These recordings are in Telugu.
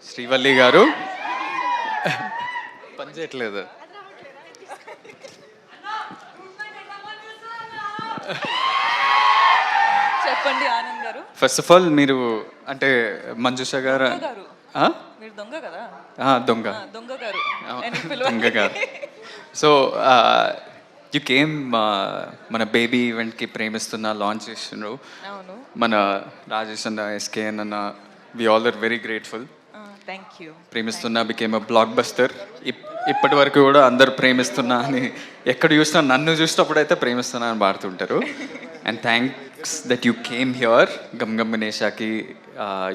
శ్రీవల్లి గారు పని చేయట్లేదు. చెప్పండి ఆనంద్ గారు. ఫస్ట్ ఆఫ్ ఆల్ మీరు అంటే మంజుష గారు గారు మీరు దొంగ కదా. దొంగ దొంగ గారు దొంగ గారు. సో యు కేమ్ మన బేబీ ఈవెంట్కి ప్రేమిస్తున్న లాంచ్ చేస్తున్నారు. అవును, మన రాజేష్ అన్న, ఎస్కేఎన్ అన్న, we all are very grateful. Thank you. ప్రేమిస్తున్నా బికేమ్ అ బ్లాక్ బస్టర్. ఇప్పటి వరకు కూడా అందరు ప్రేమిస్తున్నా అని ఎక్కడ చూసినా, నన్ను చూసినప్పుడు అయితే ప్రేమిస్తున్నా అని పాడుతుంటారు. And thanks that you came here. గమ్ గమ్ గణేషాకి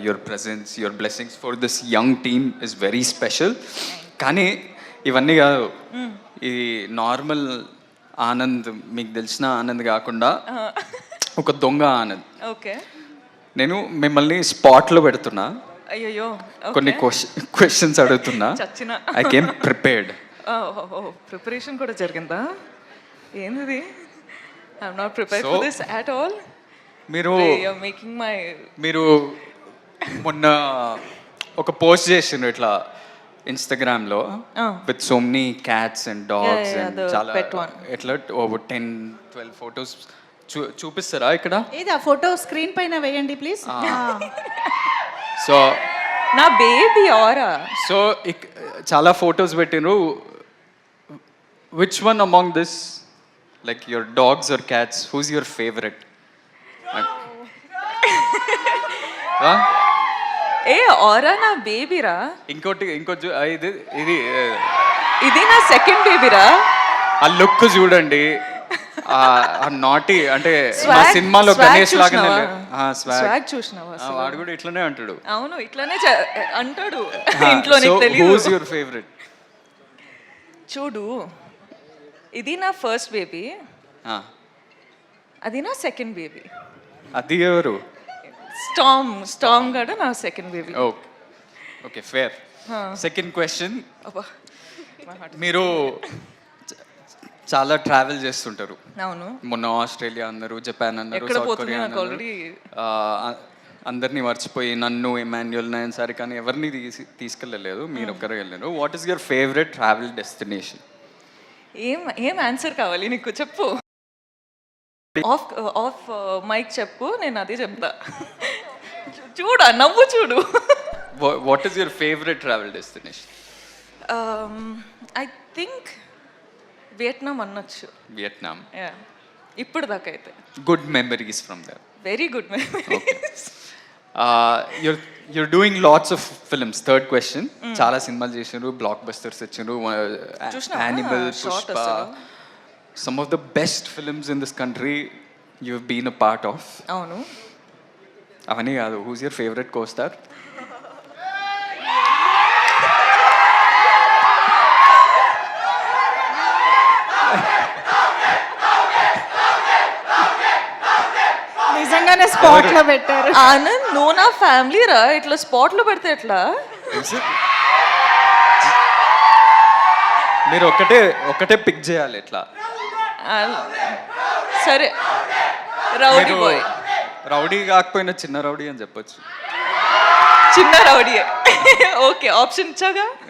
your presence, your blessings for this young team is very special. కానీ ఇవన్నీ కాదు, ఇది నార్మల్ ఆనంద్, మీకు తెలిసిన ఆనంద్ కాకుండా ఒక దొంగ ఆనంద్. ఓకే, నేను మిమ్మల్ని స్పాట్లో పెడుతున్నా, అయ్యో కొన్ని క్వశ్చన్స్ అడుగుతున్నా. చచ్చిన ఐ కేమ్ ప్రిపేర్డ్. ప్రిపరేషన్ కూడా జరిగిందా? ఏంది? I'm not prepared for this at all. మీరు మేకింగ్ మై మీరు మొన్న ఒక పోస్ట్ చేసిండ్రు ఇట్లా ఇన్స్టాగ్రామ్లో with so many cats and dogs and చాలా ఎట్లా ఓవర్ 10-12 ఫొటోస్ చూపిస్తారా ఇక్కడ? ఏది ఆ ఫోటో స్క్రీన్ పైన వేయండి ప్లీజ్. సో నా బేబీ ఆరా. సో చాలా ఫొటోస్ పెట్టినరు. Which one among this, like your dogs or cats, whose your favourite? ఏ ఆరా నా బేబీరా. ఇంకోటి ఇది ఇది ఇది నా సెకండ్ బేబీరా. ఆ లుక్ చూడండి, ఆ నాటి అంటే మా సినిమాలో గణేష్ లాగానే స్వాగ్ చూసినావా? వాడు కూడా ఇట్లనే అంటాడు. అవును, ఇట్లానే అంటాడు ఇంట్లో. నీకు తెలియదు. Who's your favourite? చూడు, ఇది నా ఫస్ట్ బేబీ, అది నా సెకండ్ బేబీ. అది ఎవరు? స్టామ్ గడ నా second baby. Okay, fair. Second question, మీరు చాలా ట్రావెల్ చేస్తుంటారు. అవును, మొన్న ఆస్ట్రేలియా అన్నారు, జపాన్ అన్నారు, సౌత్ కొరియా అన్నారు. అందరినీ మర్చిపోయి నన్ను, ఎమాన్యుయల్, నయన్ సారి కానీ ఎవరిని తీసుకెళ్ళలేదు, మీరు ఒక్కరే వెళ్ళారు. What is your favourite travel destination? ఏం ఆన్సర్ కావాలి నీకు? చెప్పు. ఆఫ్ మైక్ చెప్పు, నేను అదే చెప్తా. చూడు, నవ్వు చూడు. What is your favourite travel destination? I think Vietnam అనొచ్చు. వియట్నాం. ఇప్పుడు దాకా అయితే good memories from there. Very good memories. you're doing lots of films. Third question, చాలా సినిమాలు చేసినారు, బ్లాక్ బస్టర్స్ ఇచ్చారు, animal, Pushpa, some of the best films in this country you've been a part of. అవును, అవన్నీ కాదు, who's your favorite co-star? నిజంగానే స్పాట్ లో పెట్టారు. ఆనంద్, నువ్వు నా ఫ్యామిలీ రా, ఇట్లా స్పాట్ లో పెడితే ఎట్లా? మీరు ఒకటే పిక్ చేయాలి ఎట్లా. సరే, రౌడీ బాయ్. రౌడీ కాకపోయినా చిన్న రౌడీ అని చెప్పొచ్చు. చిన్న రౌడీ. Okay, option ఇచ్చాగా.